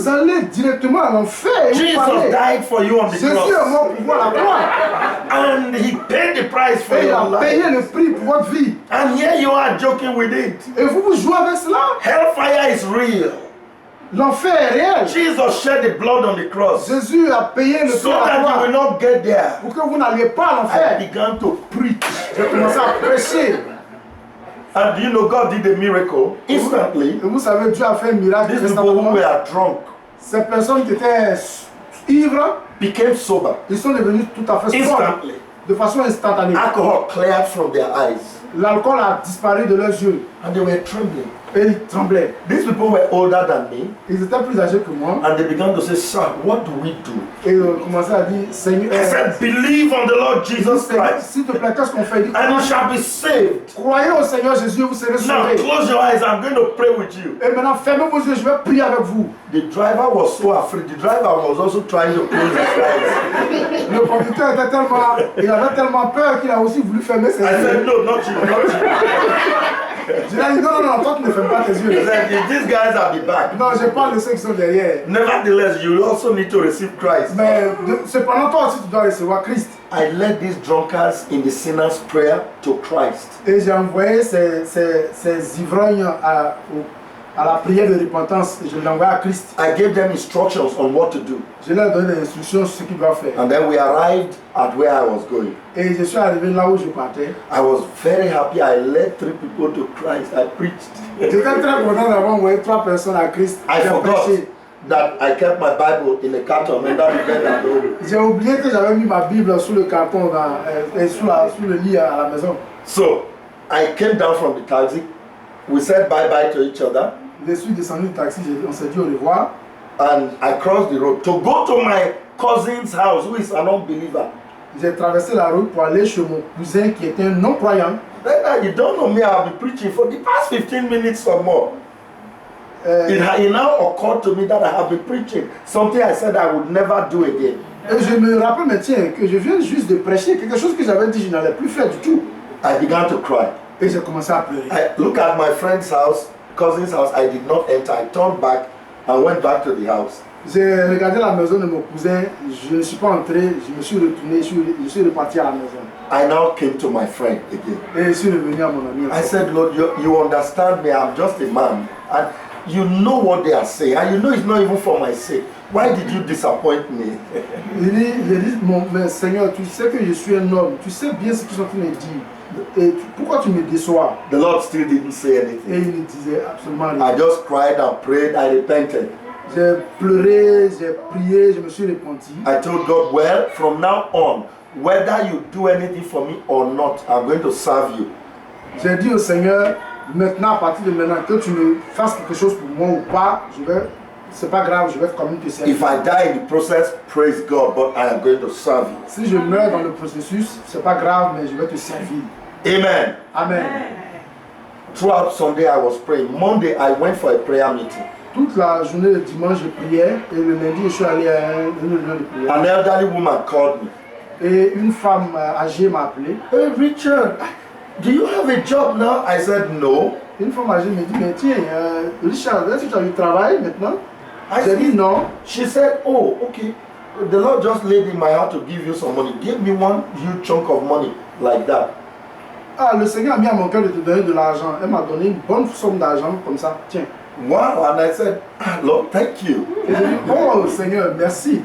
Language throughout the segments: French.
vous allez directement à l'enfer. Jesus died for you on the Jésus est cross. mort pour voir la croix. And he paid the price for Et il your a payé life. le prix pour votre vie. And here you are joking with it. Et vous jouez avec cela. Hellfire is real. L'enfer est réel. Jesus shed the blood on the cross Jésus a payé le prix so à la that you will croix not get there. pour que vous n'alliez pas à I l'enfer. began to preach. J'ai commencé à prêcher. And you know, God did a miracle instantly. Et vous savez, Dieu a fait un miracle. These people who were drunk Ces personnes qui étaient ivres, became sober ils sont devenus tout à fait sobres instantly. de façon instantanée. Alcohol cleared from their eyes. L'alcool a disparu de leurs yeux And they were trembling. et ils tremblaient. These people were older than me. Ils étaient plus âgés que moi And they began to say, Sir, what do we do? et ils ont commencé à dire, Seigneur, I said, believe on the Lord Jesus Christ, s'il te plaît, qu'est-ce qu'on fait? Il dit, and you shall be saved. croyez au Seigneur Jésus et vous serez Now sauvés. close your eyes. I'm going to pray with you. Et maintenant, fermez vos yeux, je vais prier avec vous. The driver was so afraid. The driver was also trying to close his eyes. Le conducteur était tellement, il avait tellement peur qu'il a aussi voulu fermer ses I yeux. said, no, not you, not you. Je lui ai dit, non, non, non, toi tu ne fermes pas tes He yeux. said, if these guys are the back. Non, je parle de ceux qui sont derrière. Nevertheless, you also need to receive Christ. Mais cependant, toi aussi tu dois recevoir Christ. I led these drunkards in the sinner's prayer to Christ. Et j'ai envoyé ces ivrognes à la prière de repentance. Et je l'ai envoyé à Christ. I gave them instructions on what to do. Je leur ai donné des instructions sur ce qu'ils doivent faire. And then we arrived at where I was going. Et je suis arrivé là où je partais. I was very happy. I led 3 people to Christ. I preached. J'étais très content d'avoir envoyé 3 personnes à Christ. I J'ai forgot prêché. that I kept my Bible in a carton under the bed at home. J'ai oublié que j'avais mis ma Bible sous le carton et sous le lit à la maison. So I came down from the taxi. We said bye-bye to each other. Je suis descendu du taxi, on s'est dit au revoir. And I crossed the road to go to my cousin's house, who is an unbeliever. J'ai traversé la route pour aller chez mon cousin qui était un non-croyant. Then you don't know me, I've been preaching for the past 15 minutes or more. It now occurred to me that I have been preaching something I said I would never do again. Et je me rappelle, mais tiens, que je viens juste de prêcher quelque chose que j'avais dit, je n'allais plus faire du tout. I began to cry. Et j'ai commencé à pleurer. I look at my friend's house, cousin's house. I did not enter. I turned back and went back to the house. J'ai regardé la maison de mon cousin, je ne suis pas entré, je me suis retourné, je suis reparti à la maison. I now came to my friend again. Et je suis revenu à mon ami. I said, Lord, you understand me. I'm just a man. And you know what they are saying. And you know it's not even for my sake. Why did you disappoint me? Il dit, mais Seigneur, tu sais que je suis un homme, tu sais bien ce qu'ils sont en train de dire. Et pourquoi tu me déçois? The Lord still didn't say Et anything. il ne disait absolument rien. I just cried and prayed. I repented. J'ai pleuré, j'ai prié, je me suis repenti. I told God, well, from now on, whether you do anything for me or not, I'm going to serve you. J'ai dit au Seigneur, maintenant, à partir de maintenant, que tu me fasses quelque chose pour moi ou pas, c'est pas grave, je vais quand même te servir. If I die in the process, praise God, but I am going to serve you. Si je meurs dans le processus, c'est pas grave, mais je vais te servir. Amen. Amen. Throughout Sunday, I was praying. Monday, I went for a prayer meeting. Toute la journée de dimanche, je priais et le lundi, je suis allé à une réunion de prière. An elderly woman called me. Et une femme âgée m'a appelé. Hey, Richard, do you have a job now? I said, no. Une femme âgée me dit, mais tiens, Richard, est-ce que tu as du travail maintenant? J'ai dit non. She said, oh, okay. The Lord just laid in my heart to give you some money. Give me one huge chunk of money like that. Ah, le Seigneur a mis à mon cœur de te donner de l'argent. Elle m'a donné une bonne somme d'argent comme ça. Tiens. Wow, and I said, Lord, thank you. Et j'ai dit, oh Seigneur, merci.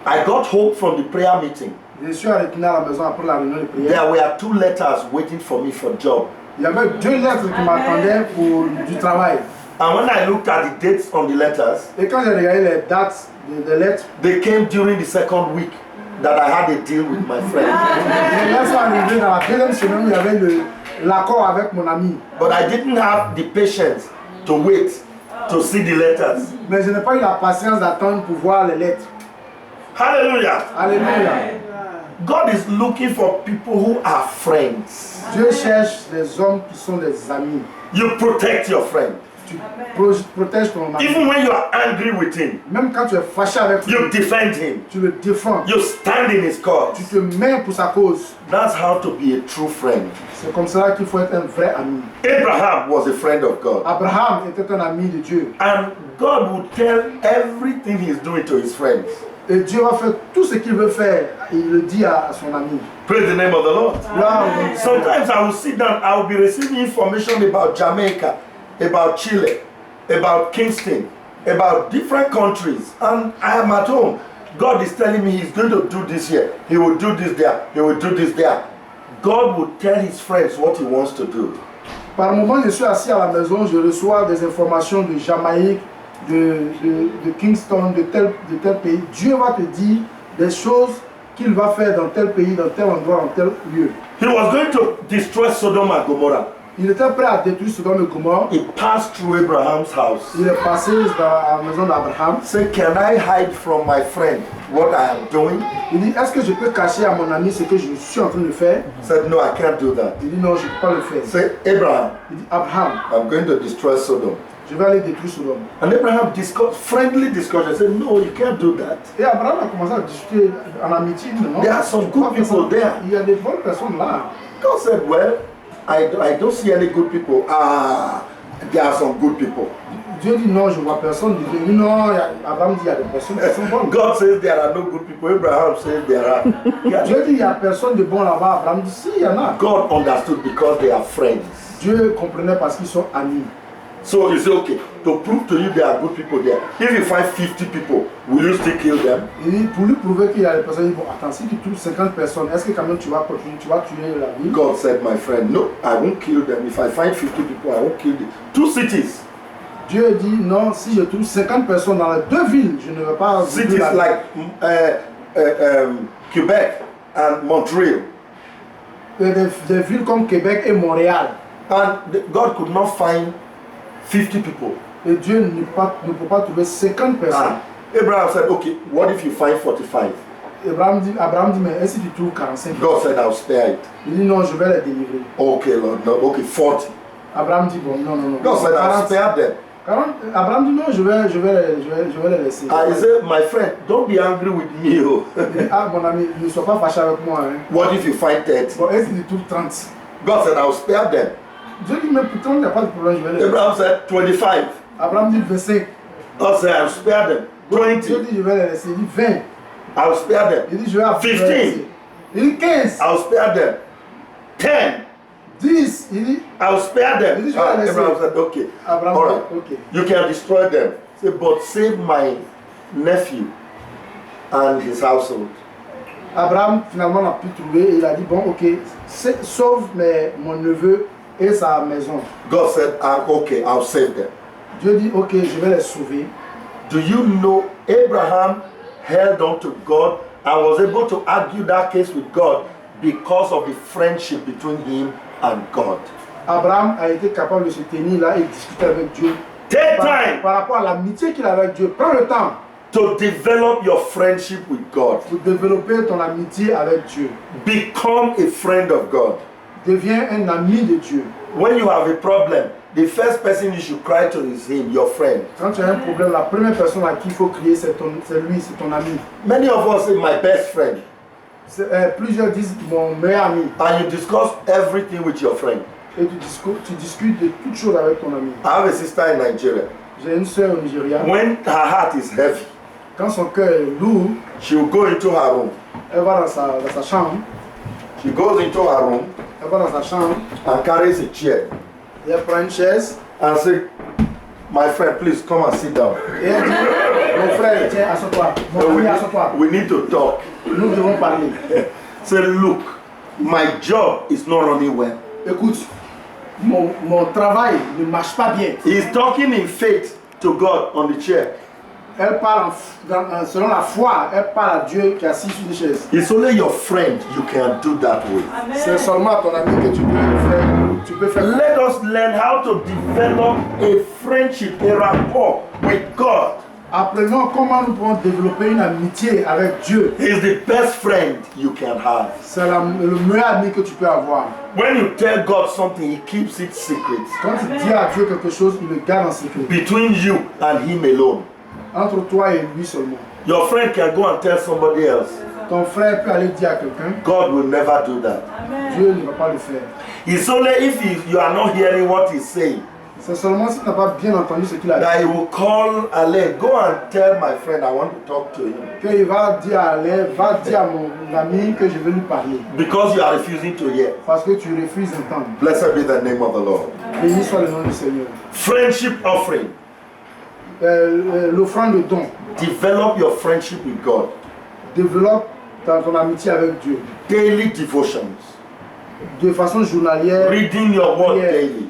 I got home from the prayer meeting. Je suis retourné à la maison après la réunion de prière. There were 2 letters waiting for me for job. Il y avait 2 lettres qui m'attendaient pour du travail. And when I looked at the dates on the letters, Et quand j'ai regardé les dates des lettres, they came during the 2nd week that I had a deal with my friend. les lettres sont arrivées dans la 2e semaine où il y avait l'accord avec mon ami. But I didn't have the patience to wait to see the letters. Mais je n'ai pas eu la patience d'attendre pour voir les lettres. Hallelujah. Alléluia. God is looking for people who are friends. Dieu cherche des hommes qui sont des amis. You protect your friend. tu protèges ton ami. Even when you are angry with him, Même quand tu es fâché avec lui, you defend him. tu le défends. You stand in his cause. Tu te mets pour sa cause. That's how to be a true friend. C'est comme cela qu'il faut être un vrai ami. Abraham was a friend of God. Abraham était un ami de Dieu. And God would tell everything he's doing to his friends. Et Dieu va faire tout ce qu'il veut faire. Il le dit à son ami. Praise the name of the Lord. Là, Sometimes I will sit down, I will be receiving information about Jamaica, about Chile, about Kingston, about different countries, and I am at home. God is telling me he's going to do this here, he will do this there, he will do this there. God will tell his friends what he wants to do. par moment, je suis assis à la maison, je reçois des informations de Jamaïque, de Kingston, de tel pays. Dieu va te dire des choses qu'il va faire dans tel pays, dans tel endroit, dans tel lieu. He was going to destroy Sodom and Gomorrah. Il était prêt à détruire Sodome et Gomorrhe. He passed through Abraham's house. Il est passé dans la maison d'Abraham. Say, can I hide from my friend what I am doing? Il dit, est-ce que je peux cacher à mon ami ce que je suis en train de faire? He said, no, I can't do that. Il dit, non, je ne peux pas le faire. Say, Abraham, Il dit, Abraham, I'm going to destroy Sodom. je vais aller détruire Sodome. And Abraham discussed, friendly discussion, said, no, you can't do that. Et Abraham a commencé à discuter en amitié. Non, There are some good people there. il y a des bonnes personnes là. God said, well, I don't see any good people. There are some good people. Dieu dit non, je ne vois personne. Il dit non, Abraham dit il y a des personnes qui sont bonnes. God says there are no good people. Abraham says there are. Dieu dit il n'y a personne de bon là-bas. Abraham dit si, il y en a. God understood because they are friends. Dieu comprenait parce qu'ils sont amis. So you say, okay, to prove to you there are good people there. If you find 50 people, will you still kill them? Il dit, pour lui prouver qu'il y a des personnes, il dit bon, attends, si tu trouves 50 personnes, est-ce que quand même tu vas continuer, tu vas tuer la ville? God said, my friend, no, I won't kill them. If I find 50 people, I won't kill them. 2 cities. Dieu dit non, si je trouve 50 personnes dans les 2 villes, je ne vais pas. Cities like Quebec and Montreal. Des villes comme Québec et Montréal. And God could not find 50 people. Et Dieu ne peut pas trouver 50 personnes. Abraham said, okay, what if you find 45? Abraham dit, mais et si tu trouves 45? God said, I'll spare it. Il dit non, je vais les délivrer. Okay, Lord, no, okay, 40. Abraham dit bon, non. God said, I'll spare them. Abraham dit non, je vais les laisser. I said, my friend, don't be angry with me. Oh. Ah, mon ami, ne sois pas fâché avec moi. Hein. What if you find 30? Bon, et si tu trouves 30? God said, I'll spare them. Dieu dit, mais pourtant, il n'y a pas de problème, je vais les laisser. Abraham said, 25. Abraham dit 25. God said, I'll spare them. Dieu 20. dit, je vais les laisser. Il dit 20. I'll spare them. Il dit, je vais 15. Il dit 15. I'll spare them. 10. 10. Il dit, I'll spare them. Il dit, je vais les laisser. Abraham said, okay. Abraham All dit, right. ok. You can destroy them. Say, but save my nephew and his household. Abraham finalement n'a pu trouver et il a dit, bon, ok, sauve mon neveu et sa maison. God said, okay, I'll save them. Dieu dit, ok, je vais les sauver. Do you know Abraham held on to God and was able to argue that case with God because of the friendship between him and God? Abraham a été capable de se tenir là et discuter avec Dieu. Take time Par rapport à l'amitié qu'il a avec Dieu. Prends le temps to develop your friendship with God. pour développer ton amitié avec Dieu. Become a friend of God. Deviens un ami de Dieu. When you have a problem, the first person you should cry to is him, your friend. Quand tu as un problème, la première personne à qui il faut crier, c'est lui, c'est ton ami. Many of us say, my best friend. Plusieurs disent mon meilleur ami. And you discuss everything with your friend. Et tu discutes de toutes choses avec ton ami. I have a sister in Nigeria. J'ai une soeur au Nigeria. When her heart is heavy, Quand son cœur est lourd, she will go into her room. elle va dans sa chambre. She goes into her room Elle va dans sa chambre. and carries a chair Et elle prend une chaise. and say, my friend, please come and sit down. Et elle dit, mon frère, tiens, assois-toi. Mon ami, assois-toi. We need to talk. Nous devons parler. Say, look, my job is not running well. Écoute, mon travail ne marche pas bien. He's talking in faith to God on the chair. Elle parle selon la foi, elle parle à Dieu qui est assis sur une chaise. It's only your friend you can do that with. C'est seulement ton ami que tu peux faire. Let us learn how to develop a friendship, a rapport with God. Apprenons comment nous pouvons développer une amitié avec Dieu. He is the best friend you can have. C'est le meilleur ami que tu peux avoir. When you tell God something, He keeps it secret. Quand tu dis à Dieu quelque chose, il le garde en secret. Between you and Him alone. Entre toi et lui seulement. Your friend can go and tell somebody else. Ton frère peut aller dire à quelqu'un. God will never do that. Dieu ne va pas le faire. It's only if you are not hearing what He's saying C'est seulement si tu n'as pas bien entendu ce qu'il a that dit. He will call Ale. Go and tell my friend I want to talk to him. Qu'il va dire à Alain, va dire à mon ami que je vais lui parler. Because you are refusing to hear. Parce que tu refuses d'entendre. Blessed be the name of the Lord. Béni soit le nom du Seigneur. Friendship offering. L'offrande de don. Develop your friendship with God. Développe ton amitié avec Dieu. Daily devotions. De façon journalière. Reading your word prière. daily.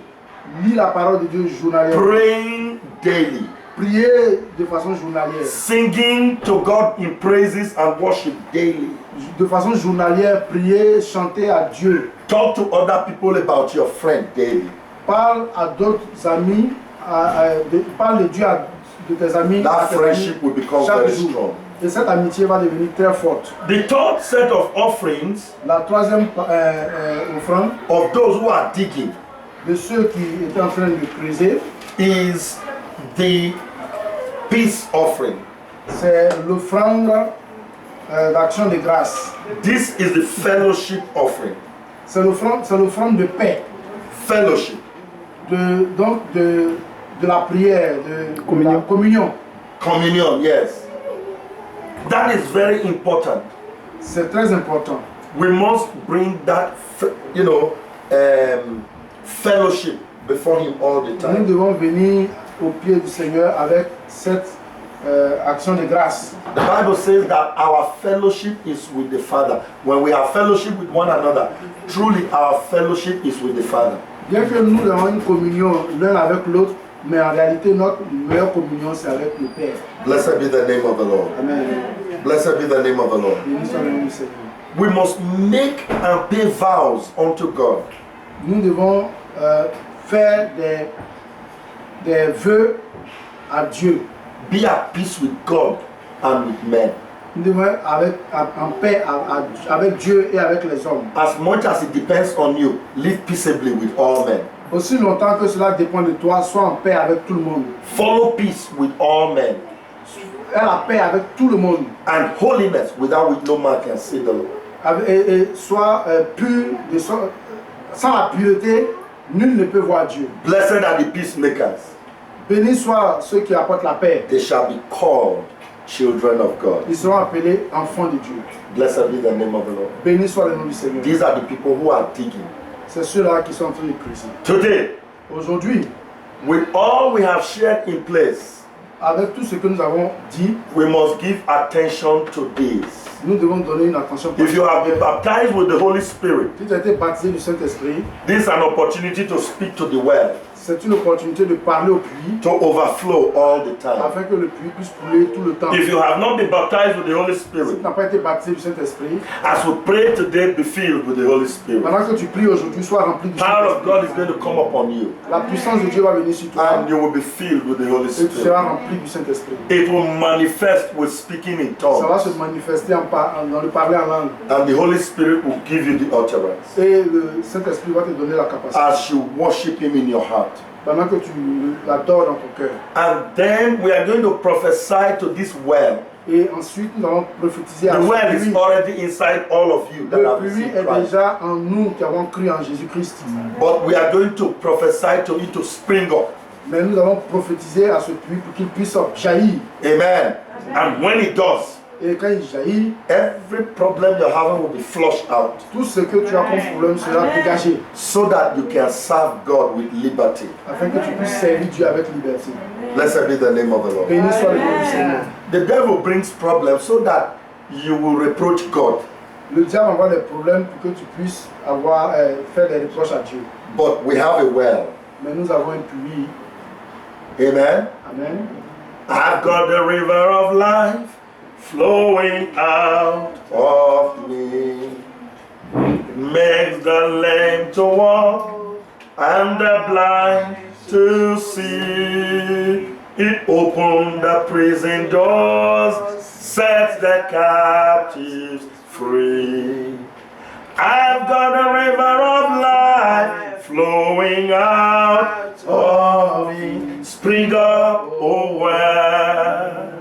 Lis la parole de Dieu journalièrement. Praying daily. Prier de façon journalière. Singing to God in praises and worship daily. De façon journalière, prier, chanter à Dieu. Talk to other people about your friend daily. Parle à d'autres amis, parle de Dieu de tes amis. That friendship will become chaque very jour. strong. Et cette amitié va devenir très forte. The third set of offerings La troisième offrande of those who are digging de ceux qui étaient en train de creuser, is the peace offering. c'est l'offrande d'action de grâce. This is the fellowship offering. C'est l'offrande de paix, Fellowship. de la prière, de la communion. Communion, yes. That is very important. C'est très important. We must bring that, fellowship before Him all the Nous time. devons venir au pied du Seigneur avec cette action de grâce. The Bible says that our fellowship is with the Father. When we have fellowship with one another, truly our fellowship is with the Father. Bien que nous avons une communion l'un avec l'autre, mais en réalité notre meilleure communion c'est avec le Père. Blessed be the name of the Lord. Amen. Blessed be the name of the Lord. Béni soit le nom du Seigneur. We must make and pay vows unto God. Nous devons faire des vœux à Dieu. Be at peace with God and with men. Nous devons être en paix avec Dieu et avec les hommes. As much as it depends on you, live peaceably with all men. Aussi longtemps que cela dépend de toi, sois en paix avec tout le monde. Follow peace with all men. Aie la paix avec tout le monde. And holiness, without which no man can see the Lord. Et sois pur, sans la pureté, nul ne peut voir Dieu. Blessed are the peacemakers. Bénis soient ceux qui apportent la paix. They shall be called children of God. Ils seront appelés enfants de Dieu. Blessed be the name of the Lord. Béni soit le nom du Seigneur. These are the people who are digging. C'est ceux-là qui sont en train de creuser. Today, Aujourd'hui, with all we have shared in place, avec tout ce que nous avons dit, we must give attention to this. nous devons donner une attention If you have been particulière. baptized with the Holy Spirit, Si tu as été baptisé du Saint-Esprit, this is an opportunity to speak to the well, c'est une opportunité de parler au puits to overflow all the time. afin que le puits puisse couler tout le temps. If you have not been baptized with the Holy Si tu Spirit, n'as pas été baptisé du Saint-Esprit, as we pray today, be filled with the Holy Spirit. pendant que tu pries aujourd'hui, sois rempli du Power of God is Saint-Esprit. going to come upon you, La puissance de Dieu va venir sur toi and you will be filled with the Holy et tu Spirit. seras rempli du Saint-Esprit. It will manifest with speaking in Ça va tongues, se manifester dans le parler en langue. and the Holy Spirit will give you the utterance Et le Saint-Esprit va te donner la capacité. as you worship Him in your heart. Pendant que tu l'adores dans ton cœur. And then we are going to prophesy to this well. Et ensuite, nous allons prophétiser à The ce well is puits. already inside all of you that Le have puits received est Christ. déjà en nous qui avons cru en Jésus-Christ. But we are going to prophesy to it to spring up. Mais nous allons prophétiser à ce puits pour qu'il puisse jaillir. Amen. And when it does, Et quand il jaillit, every problem you're having will be flushed out tout ce que tu as comme problème sera dégagé. so that you can serve God with liberty. Afin que tu puisses servir Dieu avec liberté. Blessed be the name of the Lord. Béni soit le nom du Seigneur. The devil brings problems so that you will reproach God. Le diable envoie des problèmes pour que tu puisses faire des reproches à Dieu. But we have a well. Mais nous avons un puits. Amen. Amen. I've got the river of life flowing out of me. Makes the lame to walk and the blind to see. It opened the prison doors, sets the captives free. I've got a river of life flowing out of me. Spring up, oh well,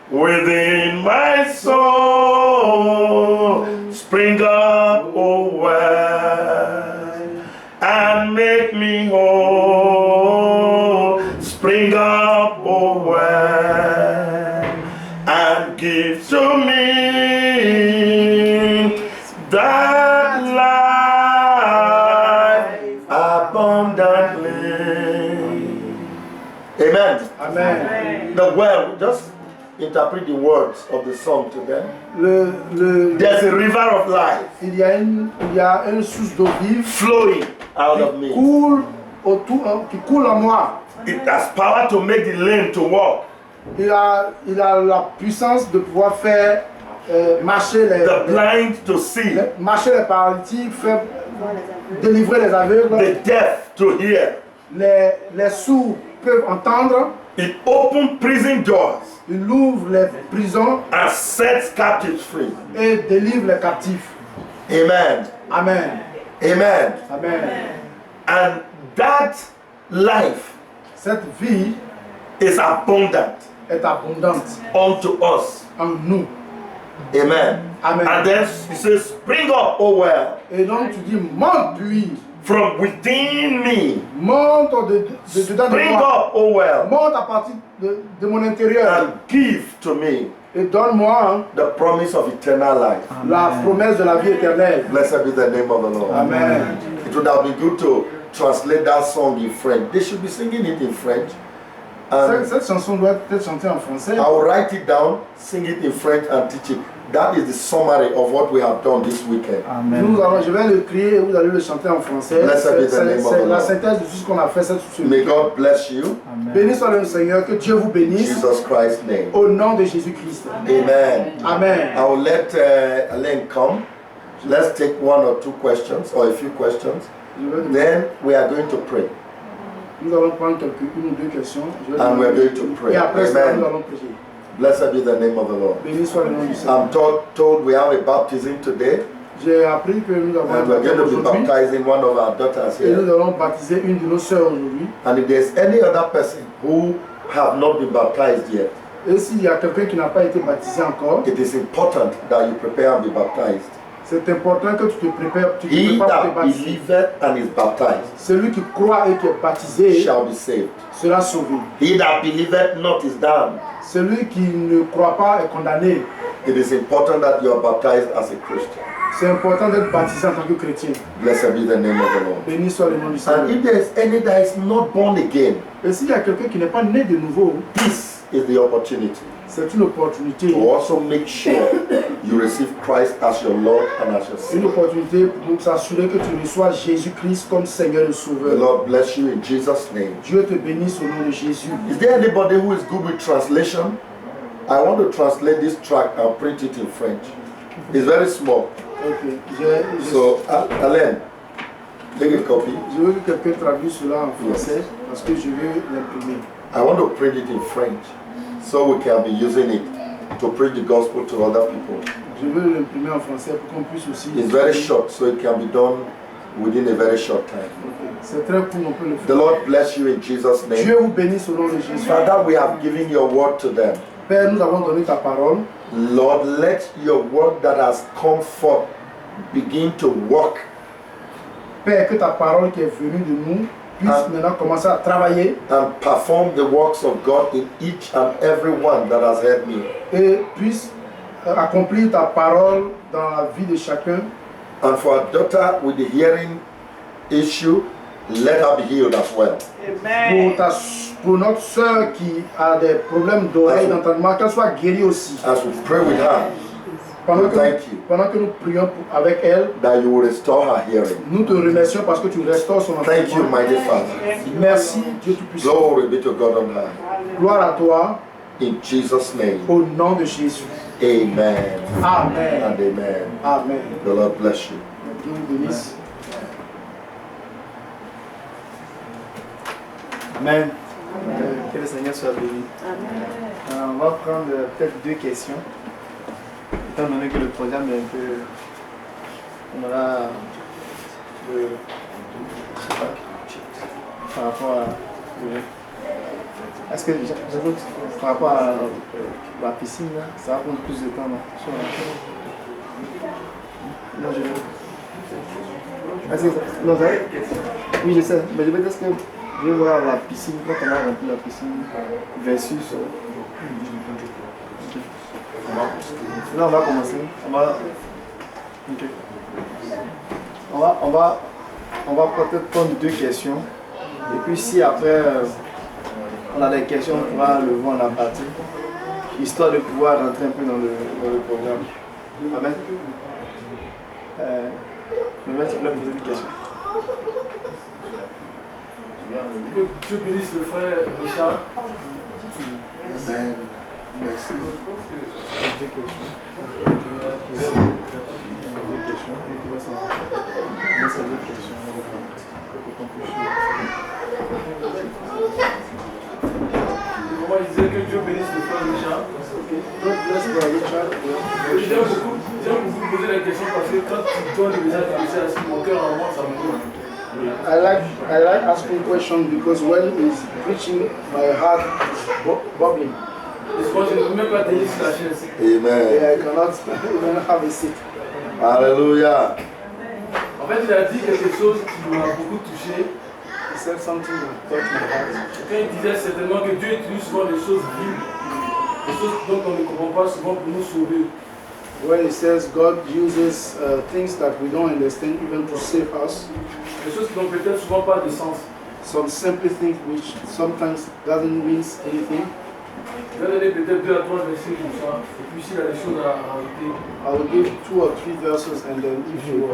within my soul. Spring up, oh well, and make me whole. Spring up, oh well, and give to me that life abundantly. Amen. Amen. The well, just interpret the words of the song to them. There's a river of life Il y a une source d'eau vive flowing out of qui me. qui coule en moi. It has power to make the lame to walk, Il a la puissance de pouvoir faire marcher the blind to see, marcher les paralytiques, faire délivrer les aveugles, the deaf to hear. les sourds peuvent entendre. It opens prison doors Il ouvre les prisons and sets captives free. et délivre les captifs. Amen. Amen. Amen. Amen. And that life Cette vie is abundant est abondante unto us. en nous. Amen. Amen. And then he says, spring up, oh well, Et donc tu dis, monte puis, from within me. monte dedans de Spring moi, up, oh well, monte à partir de mon intérieur and give to me et donne-moi the promise of eternal life. la promesse de la vie éternelle. Blessed be the name of the Lord. Amen. It would have been good to translate that song in French. They should be singing it in French. And Cette chanson doit être chantée en français. I will write it down, sing it in French, and teach it. That is the summary of what we have done this weekend. Je vais le crier et vous allez le chanter en français. Blessed be the name of the C'est la Lord. synthèse de tout ce qu'on a fait cette semaine. May God bless you. Béni soit le Seigneur, que Dieu vous In bénisse Jesus Christ's name. au nom de Jésus-Christ. Amen. Amen. I will let Alain come. Let's take one or two questions or a few questions. Then we are going to pray. Nous allons prendre une ou deux questions. And we are going to pray. Et après ça, Amen. nous allons prier. Blessed be the name of the Lord. Béni soit le nom du Seigneur. I'm told we have a baptism today, J'ai appris que nous avons un and we're going baptême to be aujourd'hui. baptizing one of our daughters Et nous here. allons baptiser une de nos sœurs aujourd'hui. And if there's any other person who have not been baptized yet, Et s'il y a quelqu'un qui n'a pas été baptisé encore, it is important that you prepare and be baptized. c'est important que tu te prépares He pour te that baptiser. believeth and is baptized Celui qui croit et qui est baptisé shall be saved. sera sauvé. He that believeth not is damned. Celui qui ne croit pas est condamné. It is important that you are baptized as a Christian. C'est important d'être baptisé en tant que chrétien. Blessed be the name of the Lord. Béni soit le nom du And Seigneur. if there is any that is not born again, Et s'il y a quelqu'un qui n'est pas né de nouveau, this is the opportunity c'est une opportunité. to also make sure you receive Christ as your Lord and as your Une Savior. opportunité pour nous s'assurer que tu reçois Jésus-Christ comme Seigneur et The Sauveur. Lord bless you in Jesus' name. Dieu te bénisse au nom de Jésus. Is there anybody who is good with translation? I want to translate this track and print it in French. It's very small. Ok. So, Alain, take a copy. Je veux que quelqu'un traduise cela en français parce que je veux l'imprimer. I want to print it in French so we can be using it to preach the gospel to other people. Je veux l'imprimer en français pour qu'on puisse aussi. It's very short, so it can be done within a very short time. Ok. C'est très court, on peut le The faire. Lord bless you in Jesus' name. Dieu vous bénisse au nom de Jésus. Father, we have given your word to them. Père, nous avons donné ta parole. Lord, let your word that has come forth begin to work Père, que ta parole qui est venue de nous puisse maintenant commencer à travailler and perform the works of God in each and every one that has heard me. et puisse accomplir ta parole dans la vie de chacun. And for our daughter with the hearing issue, let her be healed as well. Pour notre soeur qui a des problèmes d'oreille, d'entendement, qu'elle soit guérie aussi. As we pray with her, Pendant thank you que nous prions avec elle, that you will restore her hearing. nous te remercions parce que tu restaures son Thank you, entendement. mighty Father. Merci, Dieu Tout-Puissant. Glory be to God on high. Gloire à toi, In Jesus' name, au nom de Jésus. amen Amen. and amen. Amen. The Lord bless you. Dieu vous bénisse. Amen. Amen. Que le Seigneur soit béni. On va prendre peut-être 2 questions. Étant donné que le programme est un peu... On aura... je sais pas, par rapport à... Est-ce que par rapport à la piscine, là, ça va prendre plus de temps, non? Non, je vais... Est-ce que... Non, ça... Oui, je sais, mais je vais dire que je vais voir la piscine, quand on a rempli la piscine versus... Là, on va commencer. On va peut-être prendre 2 questions. Et puis si après on a des questions, on pourra le voir en la partie, histoire de pouvoir rentrer un peu dans le programme. Amen. Le maître voulait poser des questions. Que Dieu bénisse le frère Richard. Amen. Merci. 2 questions. 2 questions. Moi, je disais que Dieu bénisse le frère Richard. J'aime beaucoup poser la question parce que quand tu donnes le message de Richard, mon cœur en moi, ça me donne. I like asking questions because when he's preaching, my heart is bubbling. Parce que je ne peux même pas tenir sur la chaise. Amen. I cannot even have a seat. Alléluia. En fait, il a dit quelque chose qui m'a beaucoup touché. He said something that touched my heart. Quand il disait certainement que Dieu utilise souvent des choses vives, des choses dont on ne comprend pas souvent pour nous sauver. When he says God uses things that we don't understand even to save us, Des choses qui n'ont peut-être souvent pas de sens. some simple things which sometimes doesn't mean anything. Je vais donner peut-être 2 à 3 versets comme ça. Et puis s'il y a des choses à rajouter. I will give 2 or 3 verses, and then if you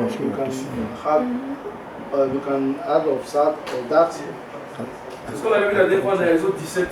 can add of that or that. C'est ce qu'on avait vu la dernière fois dans Exode 17.